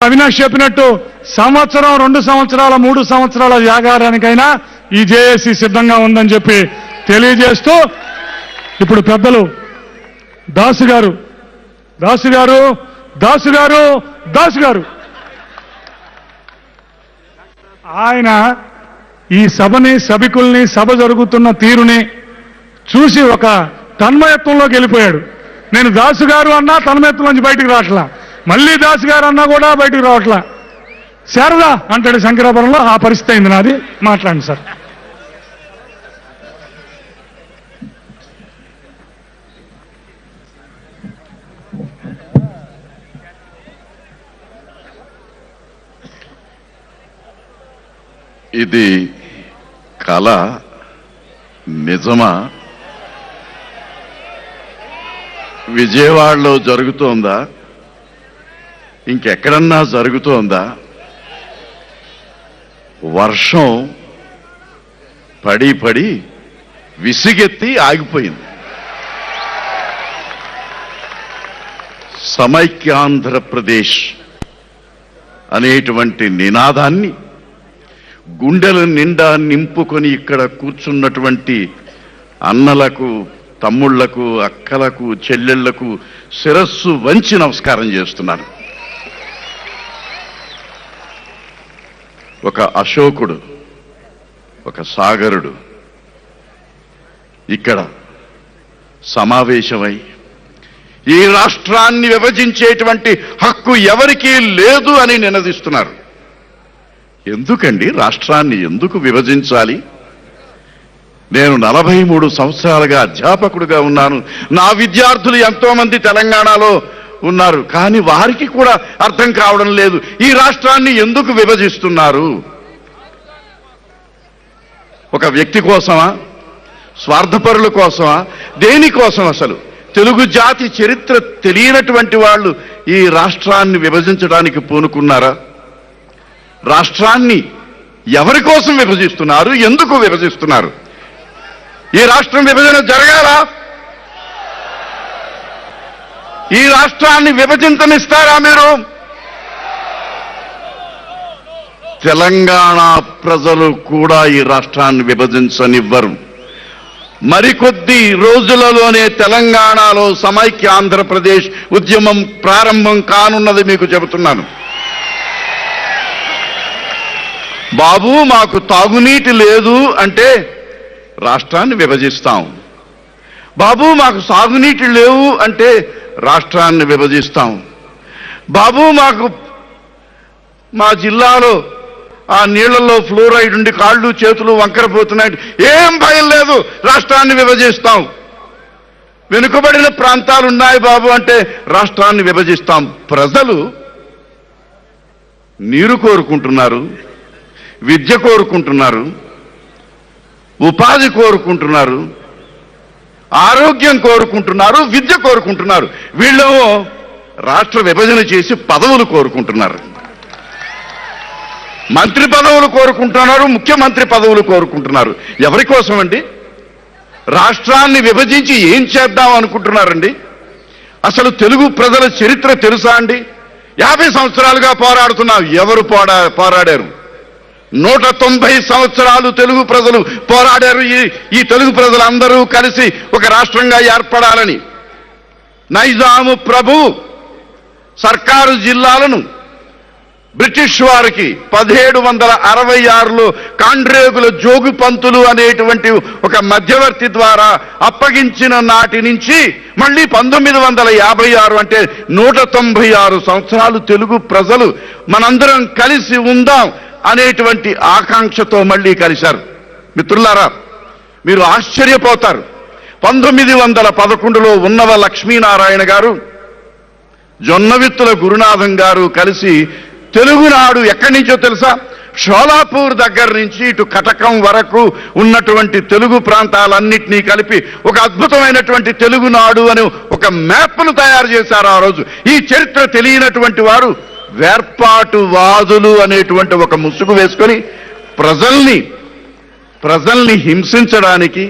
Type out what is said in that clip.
అవినాష్ చెప్పినట్టు సంవత్సరం 2 సంవత్సరాల 3 సంవత్సరాల వ్యాగారానికైనా ఈ జేఏసీ సిద్ధంగా ఉందని చెప్పి తెలియజేస్తూ ఇప్పుడు పెద్దలు దాసు గారు ఆయన ఈ సభని సభికుల్ని సభ జరుగుతున్న తీరుని చూసి ఒక తన్మయత్వంలోకి వెళ్ళిపోయాడు. నేను దాసు గారు అన్నా తన్మయత్వం నుంచి బయటికి రావట్లా, మళ్ళీ దాసు గారు అన్నా కూడా బయటికి రావట్లా. శారదా అంటాడు శంకరాపురంలో. ఆ పరిస్థితి అయింది నాది. మాట్లాడండి సార్. ఇది కళ నిజమా? విజయవాడలో జరుగుతోందా? ఇంకెక్కడన్నా జరుగుతోందా? వర్షం పడి పడి విసిగెత్తి ఆగిపోయింది. సమైక్యాంధ్రప్రదేశ్ అనేటువంటి నినాదాన్ని గుండెల నిండా నింపుకొని ఇక్కడ కూర్చున్నటువంటి అన్నలకు, తమ్ముళ్లకు, అక్కలకు, చెల్లెళ్లకు శిరస్సు వంచి నమస్కారం చేస్తున్నాను. ఒక అశోకుడు, ఒక సాగరుడు ఇక్కడ సమావేశమై ఈ రాష్ట్రాన్ని విభజించేటువంటి హక్కు ఎవరికీ లేదు అని నినదిస్తున్నారు. ఎందుకండి రాష్ట్రాన్ని ఎందుకు విభజించాలి? నేను 43 సంవత్సరాలుగా అధ్యాపకుడిగా ఉన్నాను. నా విద్యార్థులు ఎంతో మంది తెలంగాణలో ఉన్నారు. కానీ వారికి కూడా అర్థం కావడం లేదు, ఈ రాష్ట్రాన్ని ఎందుకు విభజిస్తున్నారు? ఒక వ్యక్తి కోసమా? స్వార్థపరుల కోసమా? దేనికోసం? అసలు తెలుగు జాతి చరిత్ర తెలియనటువంటి వాళ్ళు ఈ రాష్ట్రాన్ని విభజించడానికి పూనుకున్నారా? రాష్ట్రాన్ని ఎవరి కోసం విభజిస్తున్నారు? ఎందుకు విభజిస్తున్నారు? ఈ రాష్ట్రం విభజన జరగాలా? ఈ రాష్ట్రాన్ని విభజించనిస్తారా మీరు? తెలంగాణ ప్రజలు కూడా ఈ రాష్ట్రాన్ని విభజించనివ్వరు. మరికొద్ది రోజులలోనే తెలంగాణలో సమైక్య ఆంధ్రప్రదేశ్ ఉద్యమం ప్రారంభం కానున్నది మీకు చెబుతున్నాను. బాబు మాకు తాగునీటి లేదు అంటే రాష్ట్రాన్ని విభజిస్తాం. బాబు మాకు సాగునీటి లేవు అంటే రాష్ట్రాన్ని విభజిస్తాం. బాబు మాకు మా జిల్లాలో ఆ నీళ్లలో ఫ్లోరైడ్ ఉండి కాళ్ళు చేతులు వంకరపోతున్నాయి, ఏం భయం లేదు, రాష్ట్రాన్ని విభజిస్తాం. వెనుకబడిన ప్రాంతాలు ఉన్నాయి బాబు అంటే రాష్ట్రాన్ని విభజిస్తాం. ప్రజలు నీరు కోరుకుంటున్నారు, విద్య కోరుకుంటున్నారు, ఉపాధి కోరుకుంటున్నారు, ఆరోగ్యం కోరుకుంటున్నారు, విద్య కోరుకుంటున్నారు. వీళ్ళేమో రాష్ట్ర విభజన చేసి పదవులు కోరుకుంటున్నారు. మంత్రి పదవులు కోరుకుంటున్నారు, ముఖ్యమంత్రి పదవులు కోరుకుంటున్నారు. ఎవరి కోసం అండి? రాష్ట్రాన్ని విభజించి ఏం చేద్దాం అనుకుంటున్నారండి? అసలు తెలుగు ప్రజల చరిత్ర తెలుసా అండి? 50 సంవత్సరాలుగా పోరాడుతున్నాం. ఎవరు పోరాడారు? 190 సంవత్సరాలు తెలుగు ప్రజలు పోరాడారు. ఈ తెలుగు ప్రజలందరూ కలిసి ఒక రాష్ట్రంగా ఏర్పడాలని. నైజాము ప్రభు సర్కారు జిల్లాలను బ్రిటిష్ వారికి 1766లో కాండ్రేగుల జోగు పంతులు అనేటువంటి ఒక మధ్యవర్తి ద్వారా అప్పగించిన నాటి నుంచి మళ్ళీ 1956 అంటే 196 సంవత్సరాలు తెలుగు ప్రజలు మనందరం కలిసి ఉందాం అనేటువంటి ఆకాంక్షతో మళ్ళీ కలిశారు. మిత్రులారా, మీరు ఆశ్చర్యపోతారు. 1911లో ఉన్నవ లక్ష్మీనారాయణ గారు, జొన్నవిత్తుల గురునాథం గారు కలిసి తెలుగునాడు ఎక్కడి నుంచో తెలుసా? షోలాపూర్ దగ్గర నుంచి ఇటు కటకం వరకు ఉన్నటువంటి తెలుగు ప్రాంతాలన్నింటినీ కలిపి ఒక అద్భుతమైనటువంటి తెలుగునాడు అని ఒక మ్యాప్ను తయారు చేశారు ఆ రోజు. ఈ చరిత్ర తెలియనటువంటి వారు వేర్పాటువాదులు అనేటువంటి ఒక ముసుగు వేసుకొని ప్రజల్ని హింసించడానికి